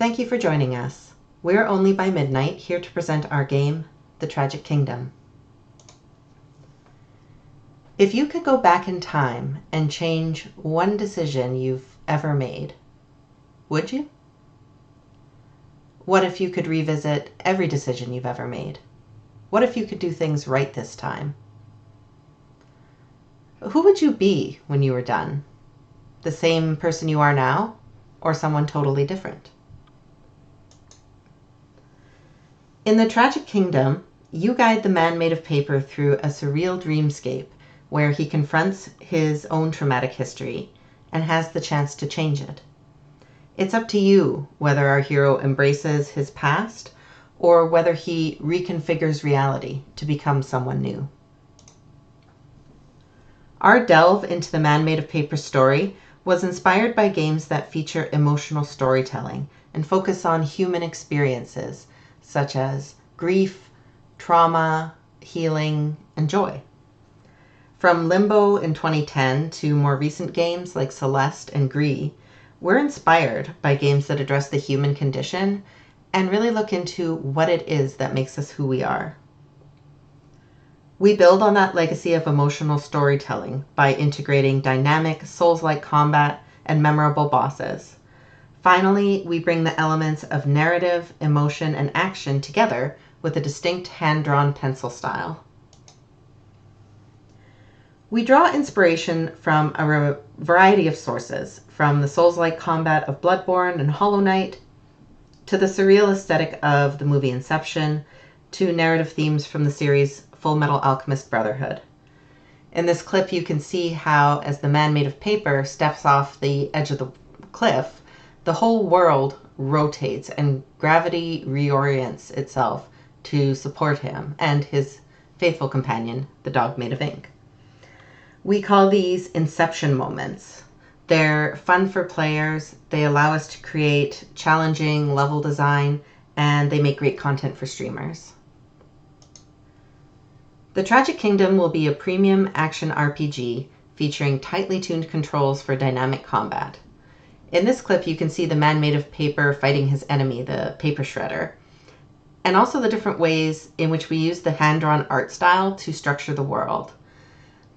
Thank you for joining us. We're only by midnight here to present our game, The Tragic Kingdom. If you could go back in time and change one decision you've ever made, would you? What if you could revisit every decision you've ever made? What if you could do things right this time? Who would you be when you were done? The same person you are now, or someone totally different? In The Tragic Kingdom, you guide the man made of paper through a surreal dreamscape where he confronts his own traumatic history and has the chance to change it. It's up to you whether our hero embraces his past or whether he reconfigures reality to become someone new. Our delve into the man made of paper story was inspired by games that feature emotional storytelling and focus on human experiences such as grief, trauma, healing, and joy. From Limbo in 2010 to more recent games like Celeste and Gree, we're inspired by games that address the human condition and really look into what it is that makes us who we are. We build on that legacy of emotional storytelling by integrating dynamic, Souls-like combat and memorable bosses. Finally, we bring the elements of narrative, emotion, and action together with a distinct hand-drawn pencil style. We draw inspiration from a variety of sources, from the Souls-like combat of Bloodborne and Hollow Knight, to the surreal aesthetic of the movie Inception, to narrative themes from the series Full Metal Alchemist Brotherhood. In this clip, you can see how, as the man made of paper steps off the edge of the cliff, the whole world rotates and gravity reorients itself to support him and his faithful companion, the dog made of ink. We call these inception moments. They're fun for players, they allow us to create challenging level design, and they make great content for streamers. The Tragic Kingdom will be a premium action RPG featuring tightly tuned controls for dynamic combat. In this clip, you can see the man made of paper fighting his enemy, the paper shredder, and also the different ways in which we use the hand-drawn art style to structure the world.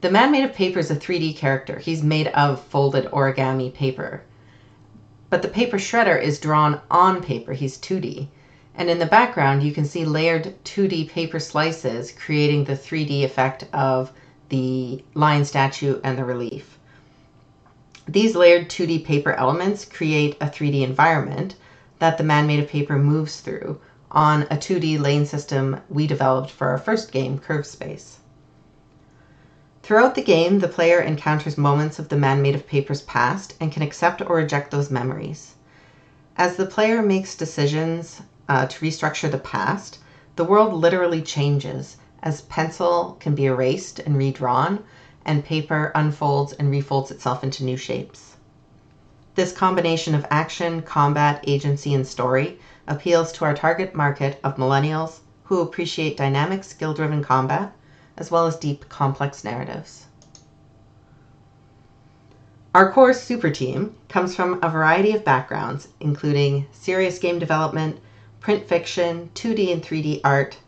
The man made of paper is a 3D character. He's made of folded origami paper. But the paper shredder is drawn on paper. He's 2D. And in the background, you can see layered 2D paper slices creating the 3D effect of the lion statue and the relief. These layered 2D paper elements create a 3D environment that the man made of paper moves through on a 2D lane system we developed for our first game, Curve Space. Throughout the game, the player encounters moments of the man made of paper's past and can accept or reject those memories. As the player makes decisions to restructure the past, the world literally changes as pencil can be erased and redrawn, and paper unfolds and refolds itself into new shapes. This combination of action, combat, agency, and story appeals to our target market of millennials who appreciate dynamic, skill-driven combat, as well as deep, complex narratives. Our core super team comes from a variety of backgrounds, including serious game development, print fiction, 2D and 3D art,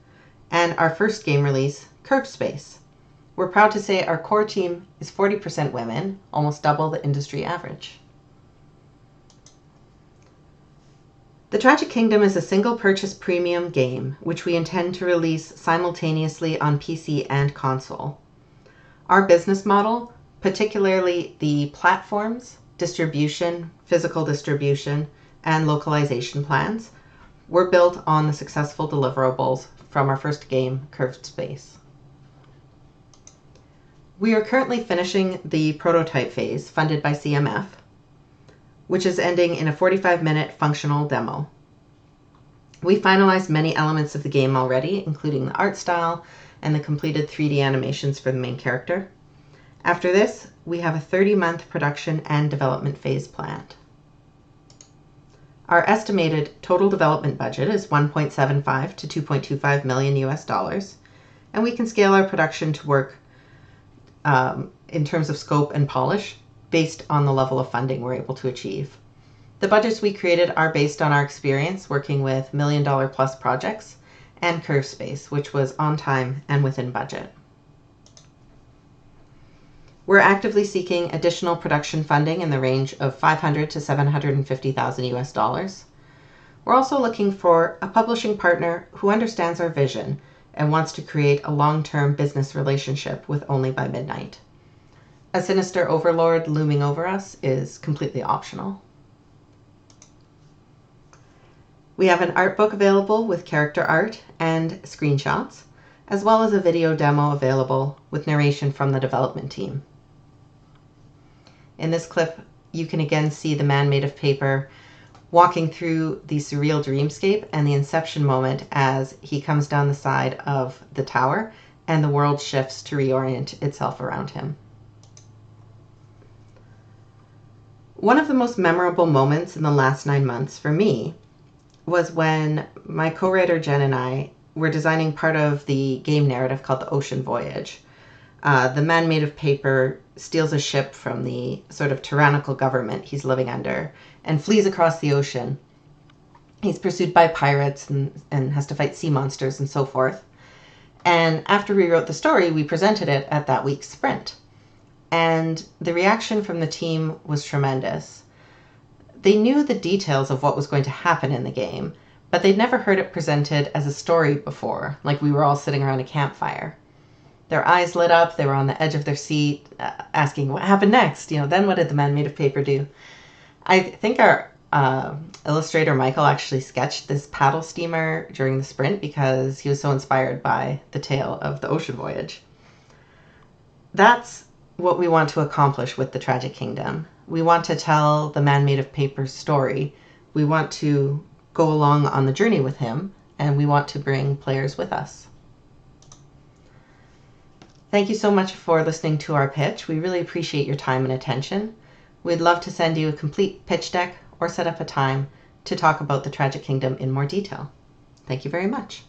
and our first game release, Curve Space. We're proud to say our core team is 40% women, almost double the industry average. The Tragic Kingdom is a single-purchase premium game, which we intend to release simultaneously on PC and console. Our business model, particularly the platforms, distribution, physical distribution, and localization plans, were built on the successful deliverables from our first game, Curved Space. We are currently finishing the prototype phase funded by CMF, which is ending in a 45-minute functional demo. We finalized many elements of the game already, including the art style and the completed 3D animations for the main character. After this, we have a 30-month production and development phase planned. Our estimated total development budget is $1.75 to $2.25 million US, and we can scale our production to work in terms of scope and polish based on the level of funding we're able to achieve. The budgets we created are based on our experience working with $1 million plus projects and Curve Space, which was on time and within budget. We're actively seeking additional production funding in the range of $500,000 to $750,000 US. We're also looking for a publishing partner who understands our vision and wants to create a long-term business relationship with Only by Midnight. A sinister overlord looming over us is completely optional. We have an art book available with character art and screenshots, as well as a video demo available with narration from the development team. In this clip, you can again see the man made of paper walking through the surreal dreamscape and the inception moment as he comes down the side of the tower and the world shifts to reorient itself around him. One of the most memorable moments in the last 9 months for me was when my co-writer Jen and I were designing part of the game narrative called The Ocean Voyage. The man made of paper steals a ship from the sort of tyrannical government he's living under and flees across the ocean. He's pursued by pirates and has to fight sea monsters and so forth. And after we wrote the story, we presented it at that week's sprint. And the reaction from the team was tremendous. They knew the details of what was going to happen in the game, but they'd never heard it presented as a story before, like we were all sitting around a campfire. Their eyes lit up, they were on the edge of their seat, asking what happened next, then what did the man made of paper do? I think our illustrator Michael actually sketched this paddle steamer during the sprint because he was so inspired by the tale of the ocean voyage. That's what we want to accomplish with the Tragic Kingdom. We want to tell the man made of paper story. We want to go along on the journey with him, and we want to bring players with us. Thank you so much for listening to our pitch. We really appreciate your time and attention. We'd love to send you a complete pitch deck or set up a time to talk about the Tragic Kingdom in more detail. Thank you very much.